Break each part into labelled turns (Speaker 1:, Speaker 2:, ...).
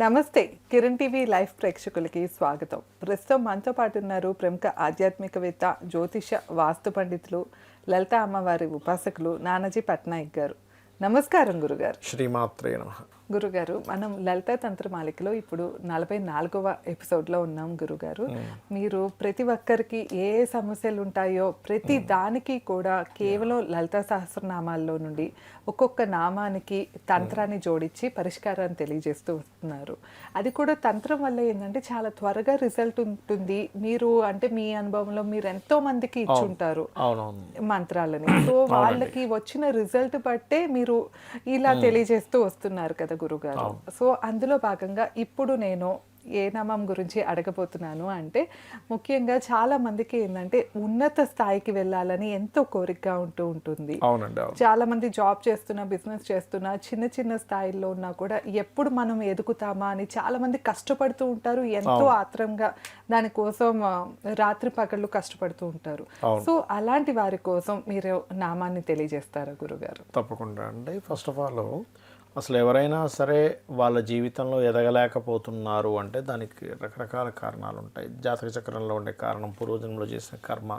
Speaker 1: నమస్తే Kiran TV live ప్రేక్షకులకి స్వాగతం. ప్రస్తుతం మనతో పాటు ఉన్నారు ప్రముఖ ఆధ్యాత్మికవేత్త, జ్యోతిష, వాస్తు పండితులు, లలిత అమ్మవారి ఉపాసకులు నానాజీ పట్నాయక్ గారు. నమస్కారం గురుగారు.
Speaker 2: శ్రీమాత్రే నమః.
Speaker 1: గురుగారు, మనం లలిత తంత్రమాలికలో ఇప్పుడు 44వ ఎపిసోడ్లో ఉన్నాం. గురుగారు, మీరు ప్రతి ఒక్కరికి ఏ ఏ సమస్యలు ఉంటాయో ప్రతి దానికి కూడా కేవలం లలిత సహస్రనామాల్లో నుండి ఒక్కొక్క నామానికి తంత్రాన్ని జోడించి పరిష్కారాన్ని తెలియజేస్తూ వస్తున్నారు. అది కూడా తంత్రం వల్ల ఏంటంటే చాలా త్వరగా రిజల్ట్ ఉంటుంది. మీరు అంటే మీ అనుభవంలో మీరు ఎంతో మందికి ఇచ్చుంటారు మంత్రాలని. సో వాళ్ళకి వచ్చిన రిజల్ట్ బట్టే మీరు ఇలా తెలియజేస్తూ వస్తున్నారు కదా గురుగారు. సో అందులో భాగంగా ఇప్పుడు నేను ఏ నామం గురించి అడగబోతున్నాను అంటే, ముఖ్యంగా చాలా మందికి ఏంటంటే ఉన్నత స్థాయికి వెళ్ళాలని ఎంతో కోరికగా ఉంటుంది. చాలా మంది జాబ్ చేస్తున్నా, బిజినెస్ చేస్తున్నా, చిన్న చిన్న స్థాయిలో ఉన్నా కూడా ఎప్పుడు మనం ఎదుగుతామా అని చాలా మంది కష్టపడుతూ ఉంటారు. ఎంతో ఆత్రంగా దానికోసం రాత్రి పగళ్ళు కష్టపడుతూ ఉంటారు. సో అలాంటి వారి కోసం మీరు నామాన్ని తెలియజేస్తారా గురుగారు?
Speaker 2: తప్పకుండా అండి. ఫస్ట్ ఆఫ్ ఆల్ అసలు ఎవరైనా సరే వాళ్ళ జీవితంలో ఎదగలేకపోతున్నారు అంటే దానికి రకరకాల కారణాలు ఉంటాయి. జాతక చక్రంలో ఉండే కారణం, పూర్వజన్మలో చేసిన కర్మ.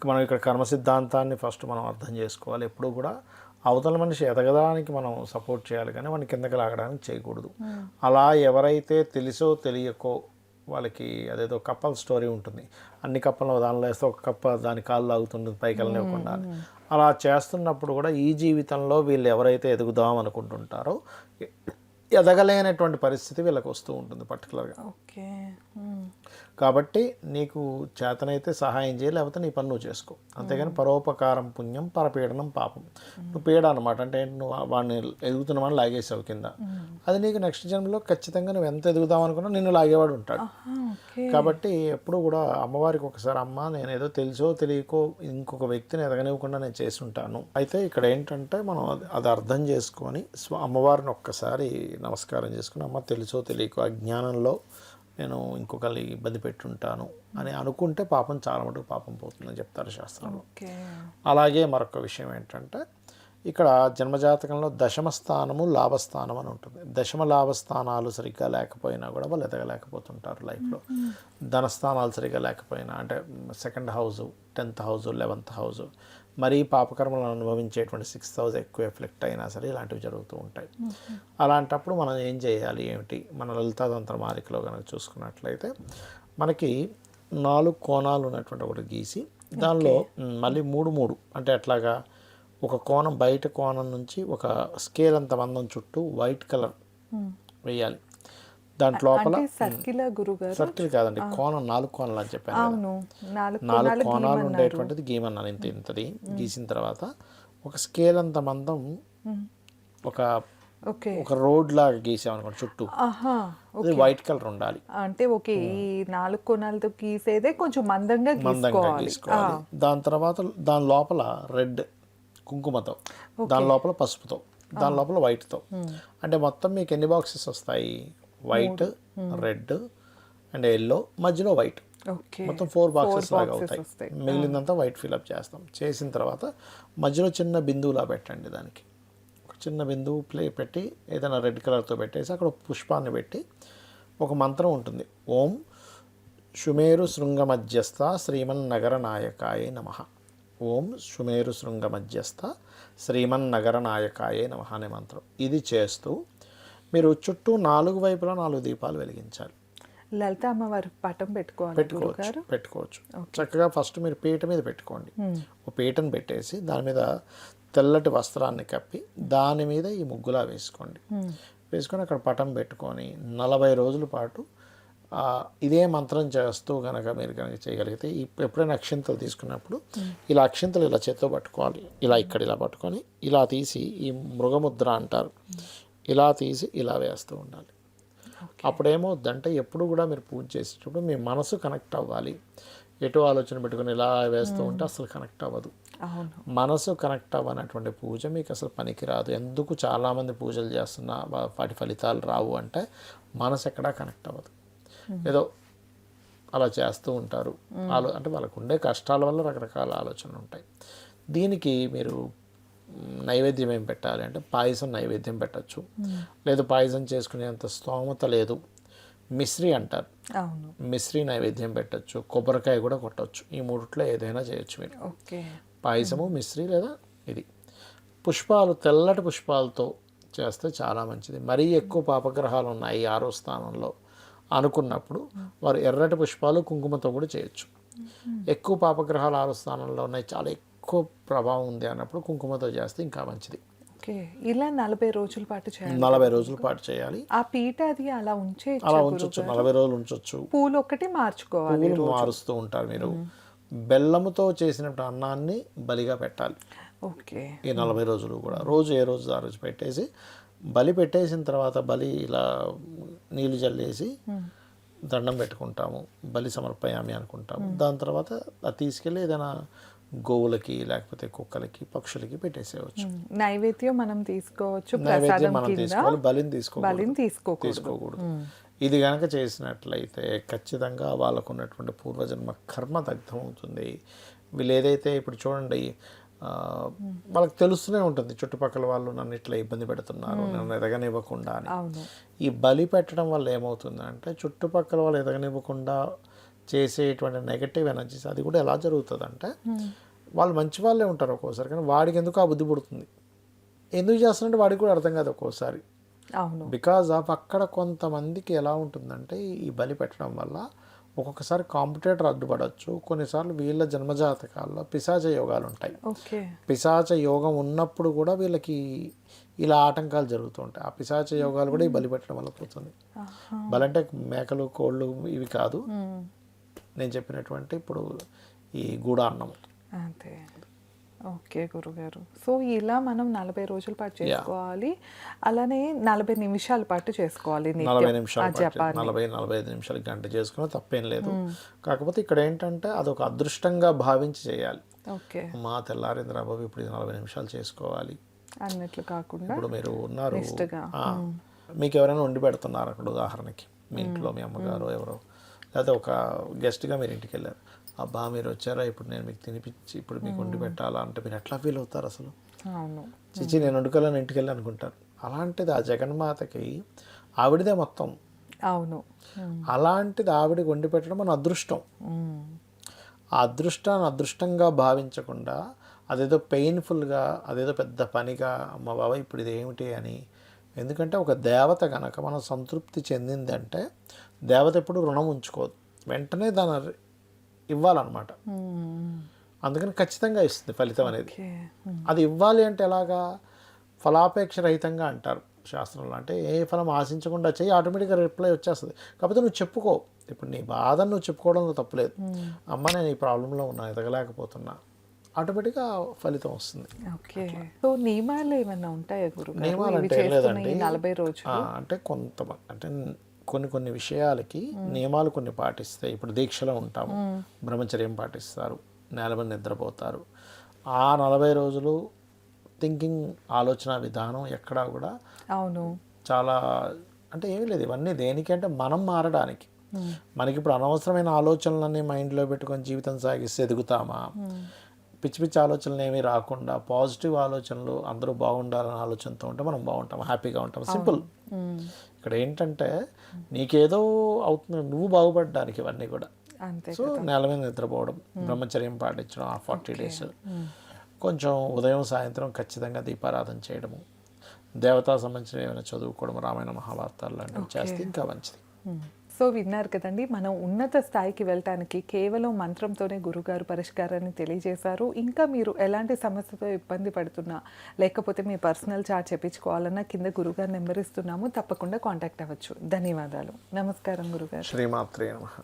Speaker 2: మనం ఇక్కడ కర్మ సిద్ధాంతాన్ని ఫస్ట్ మనం అర్థం చేసుకోవాలి. ఎప్పుడు కూడా అవతల మనిషి ఎదగడానికి మనం సపోర్ట్ చేయాలి, కానీ వాడిని కిందకి లాగడానికి చేయకూడదు. అలా ఎవరైతే తెలుసో తెలియకో వాళ్ళకి అదేదో కప్పల స్టోరీ ఉంటుంది. అన్ని కప్పలను దానిలో వేస్తే ఒక కప్ప దాని కాళ్ళు లాగుతుంటుంది పైకి వెళ్ళనివ్వకుండా. అలా చేస్తున్నప్పుడు కూడా ఈ జీవితంలో వీళ్ళు ఎవరైతే ఎదుగుదాం అనుకుంటుంటారో ఎదగలేనటువంటి పరిస్థితి వీళ్ళకి వస్తూ ఉంటుంది పర్టికులర్గా. కాబట్టి నీకు చేతనైతే సహాయం చేయి, లేకపోతే నీ పని నువ్వు చేసుకో. అంతేగాని పరోపకారం పుణ్యం, పరపీడనం పాపం. నువ్వు పీడ అనమాట అంటే నువ్వు వాడిని ఎదుగుతున్నామని లాగేసావు కింద, అది నీకు నెక్స్ట్ జన్మలో ఖచ్చితంగా నువ్వు ఎంత ఎదుగుదాం అనుకున్నా నిన్ను లాగేవాడు ఉంటాడు. కాబట్టి ఎప్పుడు కూడా అమ్మవారికి ఒకసారి, అమ్మ నేను ఏదో తెలుసో తెలియకో ఇంకొక వ్యక్తిని ఎదగనివ్వకుండా నేను చేసి ఉంటాను. అయితే ఇక్కడ ఏంటంటే మనం అది అర్థం చేసుకొని అమ్మవారిని ఒక్కసారి నమస్కారం చేసుకుని, అమ్మ తెలుసో తెలియకో అజ్ఞానంలో నేను ఇంకొకరిని ఇబ్బంది పెట్టుంటాను అని అనుకుంటే పాపం చాలా మటుకు పాపం పోతుందని చెప్తారు శాస్త్రంలో. అలాగే మరొక విషయం ఏంటంటే, ఇక్కడ జన్మజాతకంలో దశమ స్థానము లాభస్థానం అని ఉంటుంది. దశమ లాభస్థానాలు సరిగ్గా లేకపోయినా కూడా వాళ్ళు ఎదగలేకపోతుంటారు లైఫ్లో. ధనస్థానాలు సరిగ్గా లేకపోయినా అంటే second house, 10th house, 11th house, మరీ పాపకర్మలను అనుభవించేటువంటి 6th హౌస్ ఎక్కువ ఎఫెక్ట్ అయినా సరే ఇలాంటివి జరుగుతూ ఉంటాయి. అలాంటప్పుడు మనం ఏం చేయాలి ఏమిటి? మన లలితా తంత్రమాలికలో కనుక చూసుకున్నట్లయితే మనకి 4 కోణాలు ఉన్నటువంటి ఒకటి గీసి దానిలో మళ్ళీ 3 అంటే ఎట్లాగా ఒక కోణం, బయట కోణం నుంచి ఒక స్కేల్ అంత మందం చుట్టూ వైట్ కలర్ వేయాలి. దాంట్లో లోపల సర్కిల్ కాదండి, కోణం 4 కోణాలు అని చెప్పాను. 4 కోణాలు ఉండేటువంటిది గీమన్నాను. ఇంతది గీసిన తర్వాత ఒక స్కేల్ అంత మందం ఒక రోడ్ లాగా గీసామనుకోండి చుట్టూ, అది వైట్ కలర్ ఉండాలి.
Speaker 1: అంటే ఓకే, ఈ 4 కోణాలతో గీసేదే కొంచెం మందంగా గీసుకోవాలి.
Speaker 2: దాని తర్వాత దాని లోపల రెడ్ కుంకుమతో, దాని లోపల పసుపుతో, దాని లోపల వైట్తో, అంటే మొత్తం మీకు ఎన్ని బాక్సెస్ వస్తాయి? వైట్, రెడ్ అండ్ ఎల్లో, మధ్యలో వైట్, మొత్తం 4 బాక్సెస్ లాగా అవుతాయి. మిగిలిందంతా వైట్ ఫిల్అప్ చేస్తాం. చేసిన తర్వాత మధ్యలో చిన్న బిందువులా పెట్టండి. దానికి ఒక చిన్న బిందువు పెట్టి ఏదైనా రెడ్ కలర్తో పెట్టేసి అక్కడ పుష్పాన్ని పెట్టి ఒక మంత్రం ఉంటుంది. ఓం శుమేరు శృంగ మధ్యస్థ శ్రీమన్నగర నాయకాయే నమః. ఓం శుమేరు శృంగ మధ్యస్థ శ్రీమన్నగర నాయకాయే నమః అనే మంత్రం. ఇది చేస్తూ మీరు చుట్టూ 4 వైపులా 4 దీపాలు వెలిగించాలి.
Speaker 1: లలిత అమ్మవారి పటం
Speaker 2: పెట్టుకోవచ్చు. చక్కగా ఫస్ట్ మీరు పీట మీద పెట్టుకోండి. ఒక పీటను పెట్టేసి దాని మీద తెల్లటి వస్త్రాన్ని కప్పి దాని మీద ఈ ముగ్గులా వేసుకోండి. వేసుకొని అక్కడ పటం పెట్టుకొని 40 రోజుల పాటు ఇదే మంత్రం చేస్తూ కనుక మీరు కనుక చేయగలిగితే, ఎప్పుడైనా అక్షింతలు తీసుకున్నప్పుడు ఇలా అక్షింతలు ఇలా చేత్తో పట్టుకోవాలి. ఇలా ఇక్కడ ఇలా పట్టుకొని ఇలా తీసి ఈ మృగముద్ర అంటారు, ఇలా తీసి ఇలా వేస్తూ ఉండాలి. అప్పుడేమవుద్దంటే ఎప్పుడు కూడా మీరు పూజ చేసేటప్పుడు మీ మనసు కనెక్ట్ అవ్వాలి. ఎటు ఆలోచన పెట్టుకుని ఇలా వేస్తూ ఉంటే అసలు కనెక్ట్ అవ్వదు. మనసు కనెక్ట్ అవ్వనటువంటి పూజ మీకు అసలు పనికిరాదు. ఎందుకు చాలామంది పూజలు చేస్తున్నా వాటి ఫలితాలు రావు అంటే మనసు ఎక్కడా కనెక్ట్ అవ్వదు. ఏదో అలా చేస్తూ ఉంటారు. అంటే వాళ్ళకు ఉండే కష్టాల వల్ల రకరకాల ఆలోచనలు ఉంటాయి. దీనికి మీరు నైవేద్యం ఏం పెట్టాలి అంటే పాయసం నైవేద్యం పెట్టచ్చు. లేదు పాయసం చేసుకునేంత స్తోమత లేదు, మిశ్రీ అంటారు,
Speaker 1: అవును.
Speaker 2: మిశ్రీ నైవేద్యం పెట్టచ్చు, కొబ్బరికాయ కూడా కొట్టచ్చు. ఈ మూడిట్లో ఏదైనా చేయొచ్చు మీరు.
Speaker 1: ఓకే.
Speaker 2: పాయసము, మిశ్రీ లేదా ఇది. పుష్పాలు, తెల్లటి పుష్పాలతో చేస్తే చాలా మంచిది. మరీ ఎక్కువ పాపగ్రహాలు ఉన్నాయి 6వ స్థానంలో అనుకున్నప్పుడు వారు ఎర్రటి పుష్పాలు, కుంకుమతో కూడా చేయొచ్చు. ఎక్కువ పాపగ్రహాలు 6వ స్థానంలో ఉన్నాయి, చాలా ఎక్కువ ప్రభావం ఉంది అన్నప్పుడు కుంకుమతో చేస్తే ఇంకా మంచిది.
Speaker 1: ఓకే. ఇలా 40 రోజుల పాటు చేయాలి.
Speaker 2: 40 రోజుల పాటు చేయాలి.
Speaker 1: ఆ పీట అది అలా
Speaker 2: అలా ఉంచొచ్చు, 40 రోజులు ఉంచొచ్చు.
Speaker 1: పూలు ఒకటి మార్చుకోవాలి,
Speaker 2: పువ్వులు మారుస్తూ ఉంటారు మీరు. బెల్లముతో చేసినట్టు అన్నాన్ని బలిగా పెట్టాలి
Speaker 1: ఓకే.
Speaker 2: ఈ 40 రోజులు కూడా. రోజు ఏ రోజు ఆ రోజు పెట్టేసి, బలి పెట్టేసిన తర్వాత బలి ఇలా నీళ్ళు జల్లేసి దండం పెట్టుకుంటాము, బలి సమర్పయామి అనుకుంటాము. దాని తర్వాత అది తీసుకెళ్ళి ఏదైనా గోవులకి లేకపోతే కుక్కలకి పక్షులకి పెట్టేసేయవచ్చు.
Speaker 1: నైవేద్యం మనం తీసుకోవచ్చు,
Speaker 2: నైవేద్యం
Speaker 1: ప్రసాదం
Speaker 2: మనం
Speaker 1: కింద,
Speaker 2: తీసుకోవాలి, బలిని
Speaker 1: బలిని
Speaker 2: తీసుకోకూడదు. ఇది కనుక చేసినట్లయితే ఖచ్చితంగా వాళ్ళకు ఉన్నటువంటి పూర్వజన్మ కర్మ దగ్ధం అవుతుంది. వీళ్ళు ఏదైతే ఇప్పుడు చూడండి, వాళ్ళకి తెలుస్తూనే ఉంటుంది చుట్టుపక్కల వాళ్ళు నన్ను ఇట్లా ఇబ్బంది పెడుతున్నారు, నన్ను ఎదగనివ్వకుండా అని.
Speaker 1: అవును.
Speaker 2: ఈ బలి పెట్టడం వల్ల ఏమవుతుందంటే చుట్టుపక్కల వాళ్ళు ఎదగనివ్వకుండా చేసేటువంటి నెగటివ్ ఎనర్జీస్, అది కూడా ఎలా జరుగుతుందంటే వాళ్ళు మంచి వాళ్ళే ఉంటారు ఒక్కోసారి, కానీ వాడికి ఎందుకు ఆ బుద్ధి పుడుతుంది. ఎందుకు చేస్తున్నట్టు వాడికి కూడా అర్థం కాదు ఒక్కోసారి.
Speaker 1: అవును.
Speaker 2: బికాజ్ ఆఫ్ అక్కడ కొంతమందికి ఎలా ఉంటుందంటే ఈ బలి పెట్టడం వల్ల ఒక్కొక్కసారి కాంపిటేటర్ అడ్డుపడవచ్చు. కొన్నిసార్లు వీళ్ళ జన్మజాతకాల్లో పిశాచ యోగాలు ఉంటాయి.
Speaker 1: ఓకే.
Speaker 2: పిశాచ యోగం ఉన్నప్పుడు కూడా వీళ్ళకి ఇలా ఆటంకాలు జరుగుతూ ఉంటాయి. ఆ పిశాచ యోగాలు కూడా ఈ బలి పెట్టడం వల్ల పోతుంది. బలి అంటే మేకలు, కోళ్ళు ఇవి కాదు, నేను చెప్పినటువంటి ఇప్పుడు ఈ గూడాన్నం.
Speaker 1: అంతే. ఓకే గురుగారు. సో ఇలా మనం 40 రోజుల పాటు చేసుకోవాలి, అలానే 40 నిమిషాల పాటు చేసుకోవాలి.
Speaker 2: 40 నిమిషాలు 40-45 నిమిషాలు, గంట చేసుకున్నా తప్పేం లేదు. కాకపోతే ఇక్కడ ఏంటంటే అదొక అదృష్టంగా భావించి చేయాలి.
Speaker 1: ఓకే.
Speaker 2: మా తెల్లారింద్ర బాబు ఇప్పుడు 40 నిమిషాలు చేసుకోవాలి
Speaker 1: అన్నట్లు కాకుండా
Speaker 2: ఇప్పుడు మీరు ఉన్నారు,
Speaker 1: నిష్టగా.
Speaker 2: మీకు ఎవరైనా వండి పెడుతున్నారు అక్కడ, ఉదాహరణకి మీ ఇంట్లో మీ అమ్మగారు ఎవరో, లేకపోతే ఒక గెస్ట్గా మీరు ఇంటికి వెళ్ళారు, అబ్బా మీరు వచ్చారా, ఇప్పుడు నేను మీకు తినిపించి ఇప్పుడు మీకు వండి పెట్టాలా అంటే మీరు ఎట్లా ఫీల్ అవుతారు అసలు?
Speaker 1: అవును.
Speaker 2: చిచి నేను వండుకోలేని ఇంటికి వెళ్ళి అనుకుంటారు. అలాంటిది ఆ జగన్మాతకి ఆవిడదే మొత్తం.
Speaker 1: అవును.
Speaker 2: అలాంటిది ఆవిడకి వండి పెట్టడం మన అదృష్టం. ఆ అదృష్టాన్ని అదృష్టంగా భావించకుండా అదేదో పెయిన్ఫుల్గా, అదేదో పెద్ద పనిగా, అమ్మ బాబా ఇప్పుడు ఇది ఏమిటి అని. ఎందుకంటే ఒక దేవత కనుక మనం సంతృప్తి చెందిందంటే దేవత ఎప్పుడు రుణం ఉంచుకోదు, వెంటనే దాన్ని ఇవ్వాలన్నమాట. అందుకని ఖచ్చితంగా ఇస్తుంది ఫలితం అనేది. అది ఇవ్వాలి అంటే ఎలాగా? ఫలాపేక్ష రహితంగా అంటారు శాస్త్రంలో. అంటే ఏ ఫలం ఆశించకుండా చేయి, ఆటోమేటిక్గా రిప్లై వచ్చేస్తుంది. కాకపోతే నువ్వు చెప్పుకో, ఇప్పుడు నీ బాధను నువ్వు చెప్పుకోవడంలో తప్పులేదు. అమ్మ నేను ఈ ప్రాబ్లంలో ఉన్నా, ఎదగలేకపోతున్నా, ఆటోమేటిక్గా ఫలితం వస్తుంది.
Speaker 1: ఓకే. సో నియమాలు ఏమైనా ఉంటాయా గురుగారు?
Speaker 2: నియమాలు అంటే ఏం లేదండి,
Speaker 1: 40 రోజులు
Speaker 2: అంటే కొంతమంది అంటే కొన్ని విషయాలకి నియమాలు కొన్ని పాటిస్తాయి. ఇప్పుడు దీక్షలో ఉంటాము, బ్రహ్మచర్యం పాటిస్తారు, నేలమని నిద్రపోతారు. ఆ 40 రోజులు థింకింగ్, ఆలోచన విధానం ఎక్కడా కూడా
Speaker 1: అవును
Speaker 2: చాలా అంటే ఏమీ లేదు. ఇవన్నీ దేనికి అంటే మనం మారడానికి. మనకి ఇప్పుడు అనవసరమైన ఆలోచనలన్నీ మైండ్లో పెట్టుకొని జీవితం సాగిస్తే ఎదుగుతామా? పిచ్చి పిచ్చి ఆలోచనలు ఏమీ రాకుండా పాజిటివ్ ఆలోచనలు, అందరూ బాగుండాలనే ఆలోచనతో ఉంటే మనం బాగుంటాం, హ్యాపీగా ఉంటాం. సింపుల్. ఇక్కడ ఏంటంటే నీకేదో అవుతుంది, నువ్వు బాగుపడడానికి ఇవన్నీ కూడా. సో నేల మీద నిద్రపోవడం, బ్రహ్మచర్యం పాటించడం ఆ 40 డేస్, కొంచెం ఉదయం సాయంత్రం ఖచ్చితంగా దీపారాధన చేయడము, దేవతా సంబంధించిన ఏమైనా చదువుకోవడం, రామాయణ మహాభారతాలు లాంటివి చేస్తే ఇంకా మంచిది.
Speaker 1: సో విన్నారు కదండి, మనం ఉన్నత స్థాయికి వెళ్ళటానికి కేవలం మంత్రంతోనే గురుగారు పరిష్కారాన్ని తెలియజేశారు. ఇంకా మీరు ఎలాంటి సమస్యతో ఇబ్బంది పడుతున్నా, లేకపోతే మీ పర్సనల్ చార్ట్ చెప్పించుకోవాలన్నా కింద గురుగారు నెంబర్ ఇస్తున్నాము, తప్పకుండా కాంటాక్ట్ అవ్వచ్చు. ధన్యవాదాలు. నమస్కారం గురుగారు.
Speaker 2: శ్రీమాత్రే నమః.